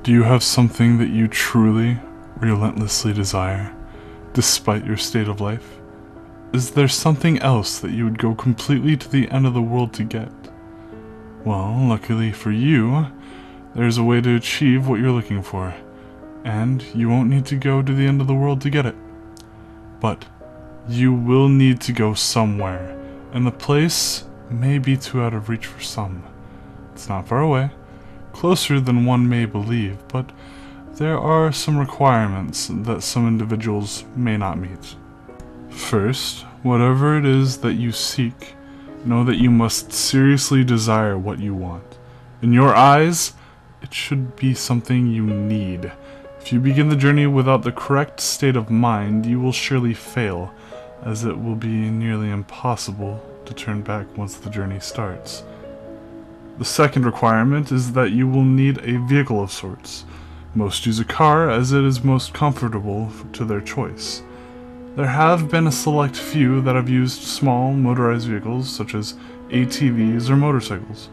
Do you have something that you truly, relentlessly desire, despite your state of life? Is there something else that you would go completely to the end of the world to get? Well, luckily for you, there's a way to achieve what you're looking for, and you won't need to go to the end of the world to get it. But you will need to go somewhere, and the place may be too out of reach for some. It's not far away, closer than one may believe, but there are some requirements that some individuals may not meet. First, whatever it is that you seek, know that you must seriously desire what you want. In your eyes, it should be something you need. If you begin the journey without the correct state of mind, you will surely fail, as it will be nearly impossible to turn back once the journey starts. The second requirement is that you will need a vehicle of sorts. Most use a car as it is most comfortable to their choice. There have been a select few that have used small motorized vehicles such as ATVs or motorcycles,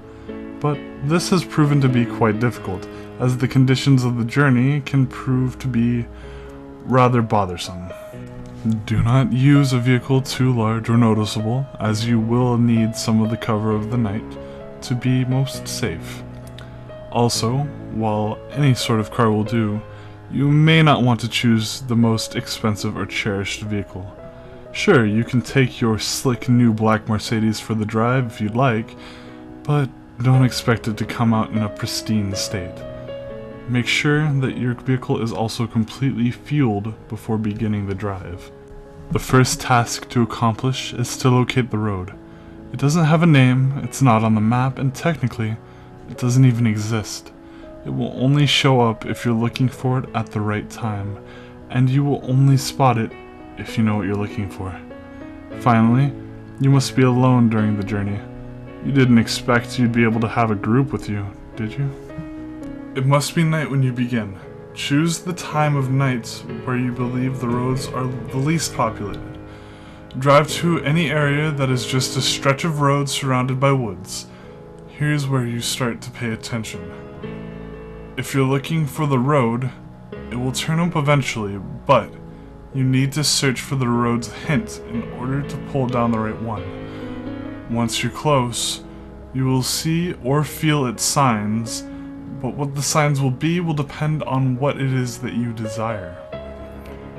but this has proven to be quite difficult, as the conditions of the journey can prove to be rather bothersome. Do not use a vehicle too large or noticeable, as you will need some of the cover of the night to be most safe. Also, while any sort of car will do, you may not want to choose the most expensive or cherished vehicle. Sure, you can take your slick new black Mercedes for the drive if you'd like, but don't expect it to come out in a pristine state. Make sure that your vehicle is also completely fueled before beginning the drive. The first task to accomplish is to locate the road. It doesn't have a name, it's not on the map, and technically, it doesn't even exist. It will only show up if you're looking for it at the right time, and you will only spot it if you know what you're looking for. Finally, you must be alone during the journey. You didn't expect you'd be able to have a group with you, did you? It must be night when you begin. Choose the time of night where you believe the roads are the least populated. Drive to any area that is just a stretch of road surrounded by woods. Here's where you start to pay attention. If you're looking for the road, it will turn up eventually, but you need to search for the road's hint in order to pull down the right one. Once you're close, you will see or feel its signs, but what the signs will be will depend on what it is that you desire.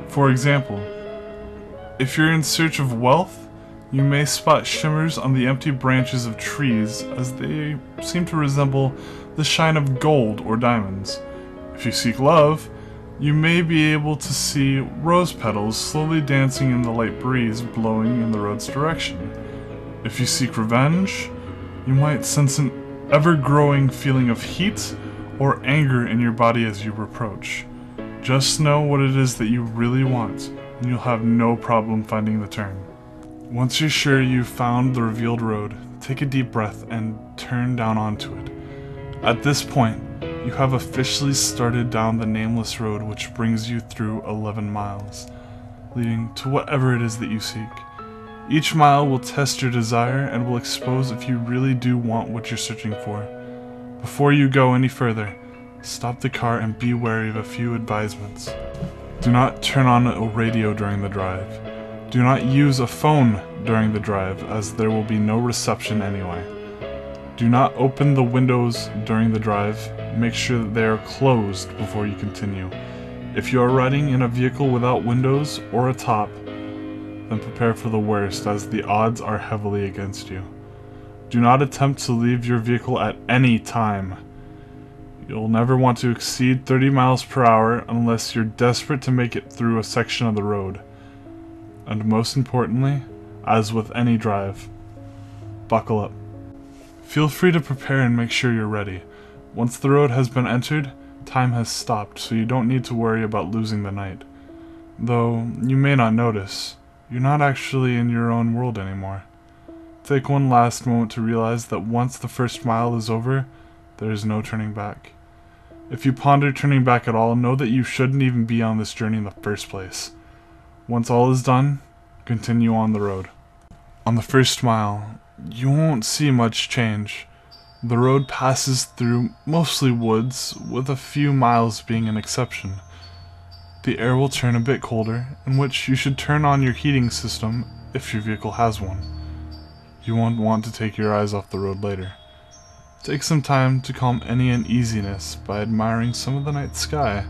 For example, if you're in search of wealth, you may spot shimmers on the empty branches of trees as they seem to resemble the shine of gold or diamonds. If you seek love, you may be able to see rose petals slowly dancing in the light breeze blowing in the road's direction. If you seek revenge, you might sense an ever-growing feeling of heat or anger in your body as you approach. Just know what it is that you really want, and you'll have no problem finding the turn. Once you're sure you've found the revealed road, take a deep breath and turn down onto it. At this point, you have officially started down the nameless road which brings you through 11 miles, leading to whatever it is that you seek. Each mile will test your desire and will expose if you really do want what you're searching for. Before you go any further, stop the car and be wary of a few advisements. Do not turn on a radio during the drive. Do not use a phone during the drive, as there will be no reception anyway. Do not open the windows during the drive. Make sure that they are closed before you continue. If you are riding in a vehicle without windows or a top, then prepare for the worst, as the odds are heavily against you. Do not attempt to leave your vehicle at any time. You'll never want to exceed 30 miles per hour unless you're desperate to make it through a section of the road. And most importantly, as with any drive, buckle up. Feel free to prepare and make sure you're ready. Once the road has been entered, time has stopped, so you don't need to worry about losing the night. Though you may not notice, you're not actually in your own world anymore. Take one last moment to realize that once the first mile is over, there is no turning back. If you ponder turning back at all, know that you shouldn't even be on this journey in the first place. Once all is done, continue on the road. On the first mile, you won't see much change. The road passes through mostly woods, with a few miles being an exception. The air will turn a bit colder, in which you should turn on your heating system if your vehicle has one. You won't want to take your eyes off the road later. Take some time to calm any uneasiness by admiring some of the night sky.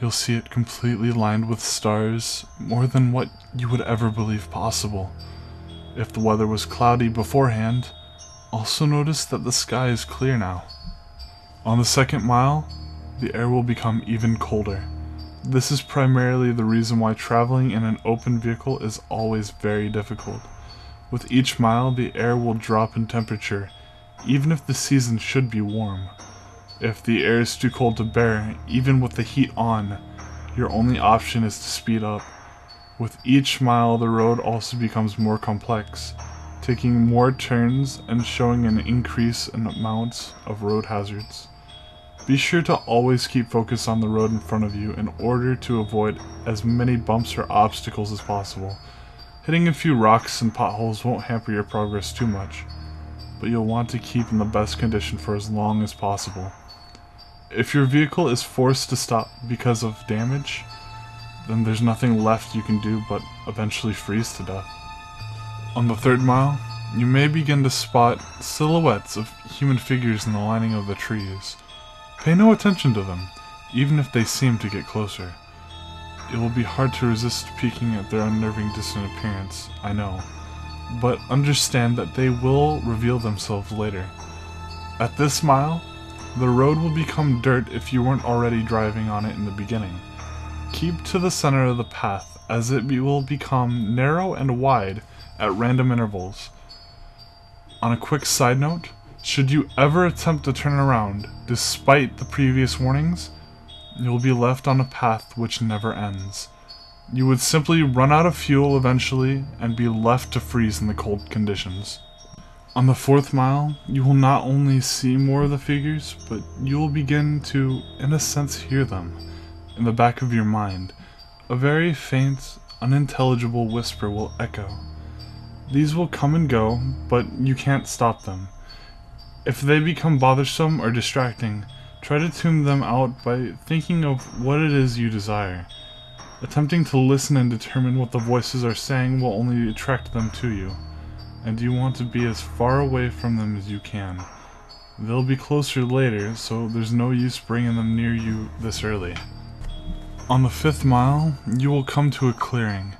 You'll see it completely lined with stars, more than what you would ever believe possible. If the weather was cloudy beforehand, also notice that the sky is clear now. On the second mile, the air will become even colder. This is primarily the reason why traveling in an open vehicle is always very difficult. With each mile, the air will drop in temperature, even if the season should be warm. If the air is too cold to bear, even with the heat on, your only option is to speed up. With each mile, the road also becomes more complex, taking more turns and showing an increase in amounts of road hazards. Be sure to always keep focus on the road in front of you in order to avoid as many bumps or obstacles as possible. Hitting a few rocks and potholes won't hamper your progress too much, but you'll want to keep in the best condition for as long as possible. If your vehicle is forced to stop because of damage, then there's nothing left you can do but eventually freeze to death. On the third mile, you may begin to spot silhouettes of human figures in the lining of the trees. Pay no attention to them, even if they seem to get closer. It will be hard to resist peeking at their unnerving distant appearance, I know, but understand that they will reveal themselves later. At this mile, the road will become dirt if you weren't already driving on it in the beginning. Keep to the center of the path, as it will become narrow and wide at random intervals. On a quick side note, should you ever attempt to turn around, despite the previous warnings, you will be left on a path which never ends. You would simply run out of fuel eventually and be left to freeze in the cold conditions. On the fourth mile, you will not only see more of the figures, but you will begin to, in a sense, hear them. In the back of your mind, a very faint, unintelligible whisper will echo. These will come and go, but you can't stop them. If they become bothersome or distracting, try to tune them out by thinking of what it is you desire. Attempting to listen and determine what the voices are saying will only attract them to you, and you want to be as far away from them as you can. They'll be closer later, so there's no use bringing them near you this early. On the fifth mile, you will come to a clearing.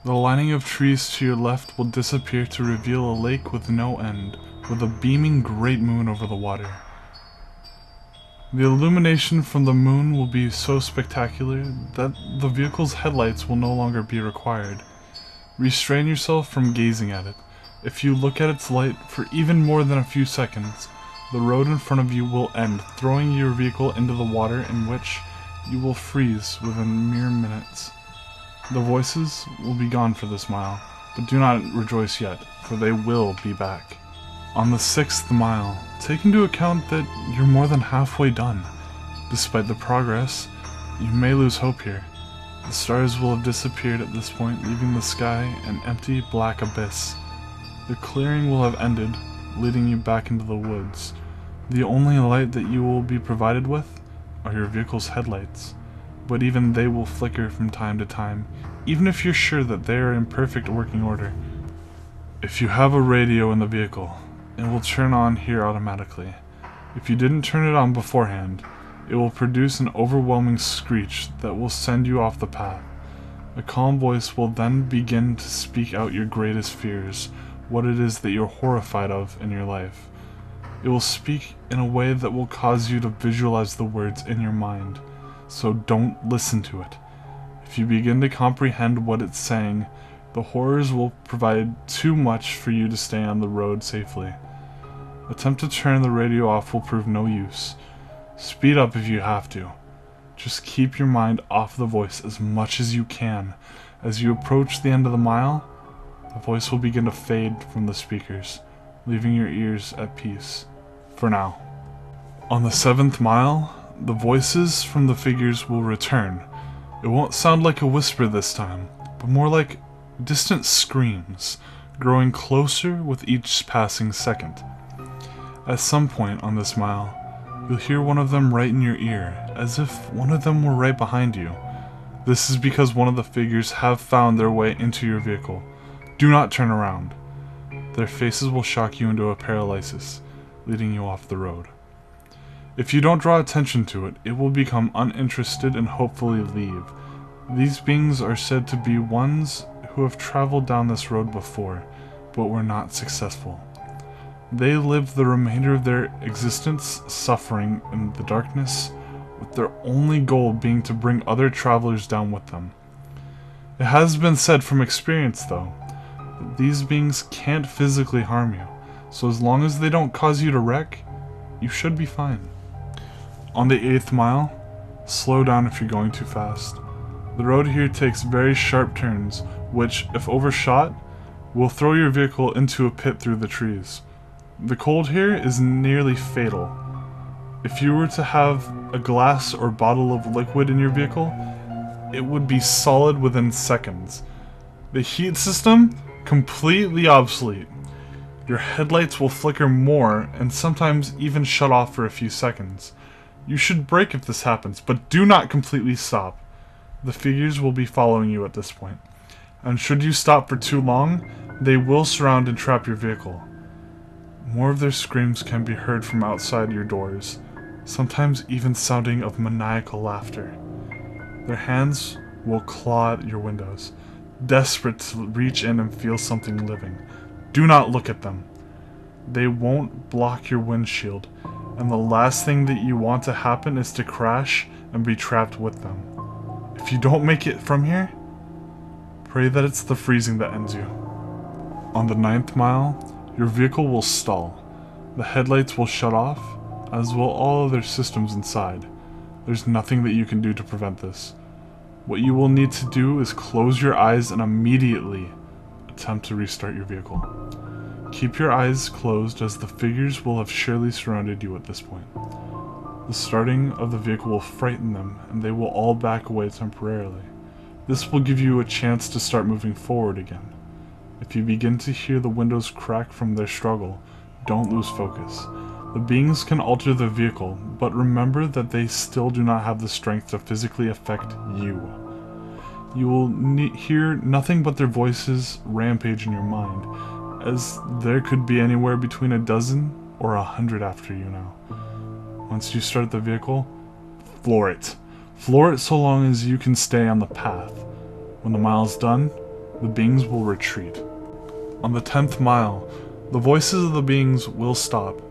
The lining of trees to your left will disappear to reveal a lake with no end, with a beaming great moon over the water. The illumination from the moon will be so spectacular that the vehicle's headlights will no longer be required. Restrain yourself from gazing at it. If you look at its light for even more than a few seconds, the road in front of you will end, throwing your vehicle into the water, in which you will freeze within mere minutes. The voices will be gone for this mile, but do not rejoice yet, for they will be back. On the sixth mile, take into account that you're more than halfway done. Despite the progress, you may lose hope here. The stars will have disappeared at this point, leaving the sky an empty black abyss. The clearing will have ended, leading you back into the woods. The only light that you will be provided with are your vehicle's headlights, but even they will flicker from time to time, even if you're sure that they are in perfect working order. If you have a radio in the vehicle, it will turn on here automatically. If you didn't turn it on beforehand, it will produce an overwhelming screech that will send you off the path. A calm voice will then begin to speak out your greatest fears, what it is that you're horrified of in your life. It will speak in a way that will cause you to visualize the words in your mind, so don't listen to it. If you begin to comprehend what it's saying, the horrors will provide too much for you to stay on the road safely. Attempt to turn the radio off will prove no use. Speed up if you have to. Just keep your mind off the voice as much as you can. As you approach the end of the mile, the voice will begin to fade from the speakers, leaving your ears at peace. For now. On the seventh mile, the voices from the figures will return. It won't sound like a whisper this time, but more like distant screams, growing closer with each passing second. At some point on this mile, you'll hear one of them right in your ear, as if one of them were right behind you. This is because one of the figures have found their way into your vehicle. Do not turn around. Their faces will shock you into a paralysis, leading you off the road. If you don't draw attention to it, it will become uninterested and hopefully leave. These beings are said to be ones who have traveled down this road before, but were not successful. They live the remainder of their existence suffering in the darkness, with their only goal being to bring other travelers down with them. It has been said from experience, though, that these beings can't physically harm you, so as long as they don't cause you to wreck, you should be fine. On the 8th mile, slow down if you're going too fast. The road here takes very sharp turns, which, if overshot, will throw your vehicle into a pit through the trees. The cold here is nearly fatal. If you were to have a glass or bottle of liquid in your vehicle, it would be solid within seconds. The heat system, completely obsolete. Your headlights will flicker more and sometimes even shut off for a few seconds. You should brake if this happens, but do not completely stop. The figures will be following you at this point, and should you stop for too long, they will surround and trap your vehicle. More of their screams can be heard from outside your doors, sometimes even sounding of maniacal laughter. Their hands will claw at your windows, desperate to reach in and feel something living. Do not look at them. They won't block your windshield, and the last thing that you want to happen is to crash and be trapped with them. If you don't make it from here, pray that it's the freezing that ends you. On the 9th mile, your vehicle will stall. The headlights will shut off, as will all other systems inside. There's nothing that you can do to prevent this. What you will need to do is close your eyes and immediately attempt to restart your vehicle. Keep your eyes closed, as the figures will have surely surrounded you at this point. The starting of the vehicle will frighten them, and they will all back away temporarily. This will give you a chance to start moving forward again. If you begin to hear the windows crack from their struggle, don't lose focus. The beings can alter the vehicle, but remember that they still do not have the strength to physically affect you. You will hear nothing but their voices rampage in your mind, as there could be anywhere between a dozen or 100 after you now. Once you start the vehicle, floor it. Floor it so long as you can stay on the path. When the mile is done, the beings will retreat. On the 10th mile, the voices of the beings will stop.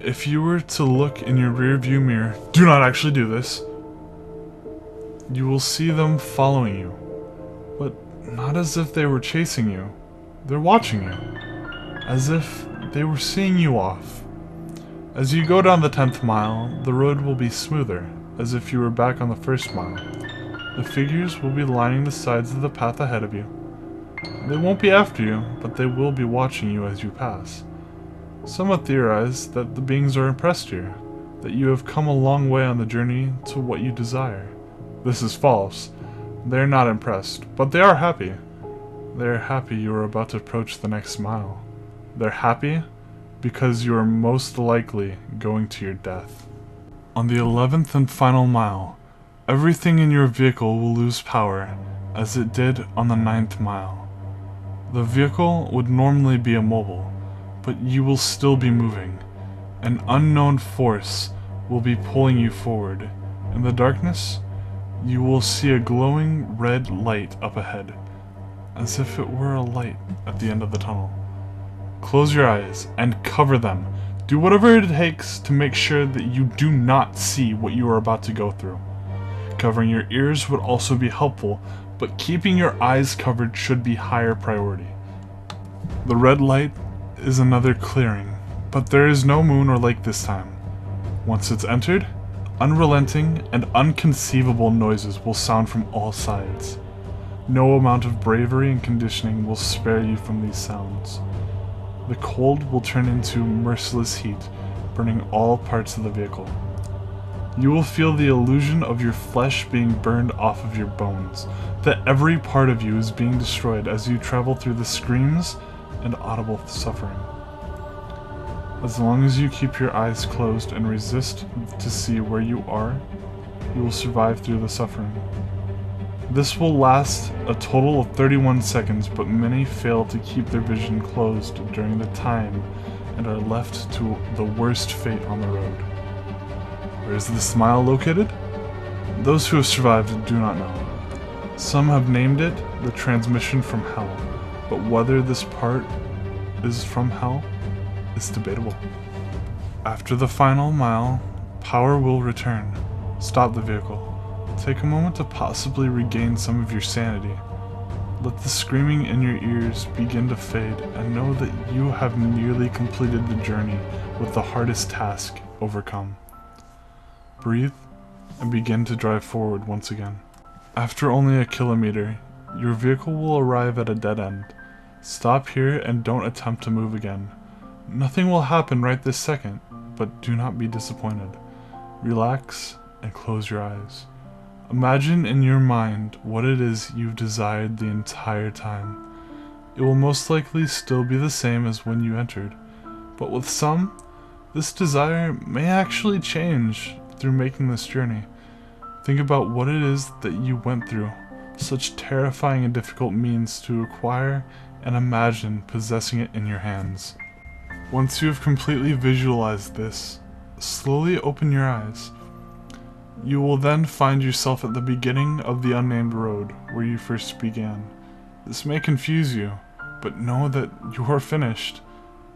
If you were to look in your rear view mirror, do not actually do this, you will see them following you, but not as if they were chasing you. They're watching you, as if they were seeing you off. As you go down the 10th mile, the road will be smoother, as if you were back on the 1st mile. The figures will be lining the sides of the path ahead of you. They won't be after you, but they will be watching you as you pass. Some have theorized that the beings are impressed here, that you have come a long way on the journey to what you desire. This is false. They're not impressed, but they are happy. They're happy you are about to approach the next mile. They're happy because you are most likely going to your death. On the 11th and final mile, everything in your vehicle will lose power, as it did on the 9th mile. The vehicle would normally be immobile, but you will still be moving. An unknown force will be pulling you forward. In the darkness, you will see a glowing red light up ahead, as if it were a light at the end of the tunnel. Close your eyes and cover them. Do whatever it takes to make sure that you do not see what you are about to go through. Covering your ears would also be helpful, but keeping your eyes covered should be higher priority. The red light is another clearing, but there is no moon or lake this time. Once it's entered, unrelenting and unconceivable noises will sound from all sides. No amount of bravery and conditioning will spare you from these sounds. The cold will turn into merciless heat, burning all parts of the vehicle. You will feel the illusion of your flesh being burned off of your bones, that every part of you is being destroyed as you travel through the screams and audible suffering. As long as you keep your eyes closed and resist to see where you are, you will survive through the suffering. This will last a total of 31 seconds, but many fail to keep their vision closed during the time and are left to the worst fate on the road. Where is the smile located? Those who have survived do not know. Some have named it the transmission from hell, but whether this part is from hell is debatable. After the final mile, power will return. Stop the vehicle. Take a moment to possibly regain some of your sanity. Let the screaming in your ears begin to fade, and know that you have nearly completed the journey with the hardest task overcome. Breathe and begin to drive forward once again. After only a kilometer, your vehicle will arrive at a dead end. Stop here and don't attempt to move again. Nothing will happen right this second, but do not be disappointed. Relax and close your eyes. Imagine in your mind what it is you've desired the entire time. It will most likely still be the same as when you entered, but with some, this desire may actually change through making this journey. Think about what it is that you went through, such terrifying and difficult means to acquire, and imagine possessing it in your hands. Once you have completely visualized this, slowly open your eyes. You will then find yourself at the beginning of the unnamed road where you first began. This may confuse you, but know that you are finished,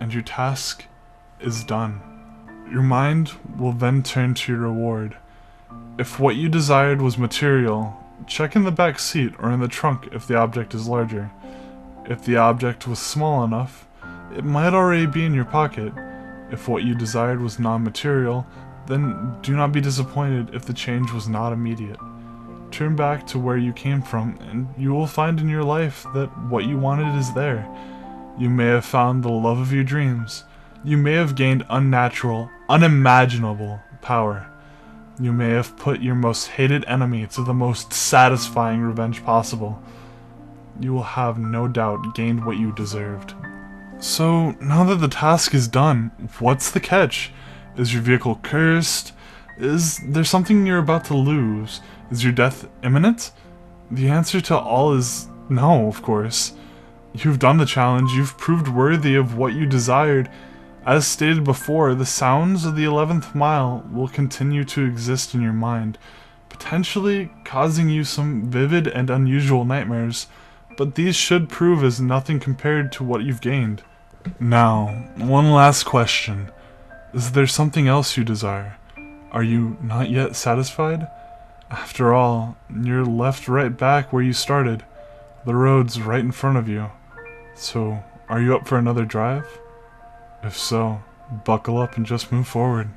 and your task is done. Your mind will then turn to your reward. If what you desired was material, check in the back seat or in the trunk if the object is larger. If the object was small enough, it might already be in your pocket. If what you desired was non-material, then do not be disappointed if the change was not immediate. Turn back to where you came from, and you will find in your life that what you wanted is there. You may have found the love of your dreams. You may have gained unnatural, unimaginable power. You may have put your most hated enemy to the most satisfying revenge possible. You will have no doubt gained what you deserved. So, now that the task is done, what's the catch? Is your vehicle cursed? Is there something you're about to lose? Is your death imminent? The answer to all is no, of course. You've done the challenge, you've proved worthy of what you desired. As stated before, the sounds of the 11th mile will continue to exist in your mind, potentially causing you some vivid and unusual nightmares, but these should prove as nothing compared to what you've gained. Now, one last question. Is there something else you desire? Are you not yet satisfied? After all, you're left right back where you started. The road's right in front of you. So, are you up for another drive? If so, buckle up and just move forward.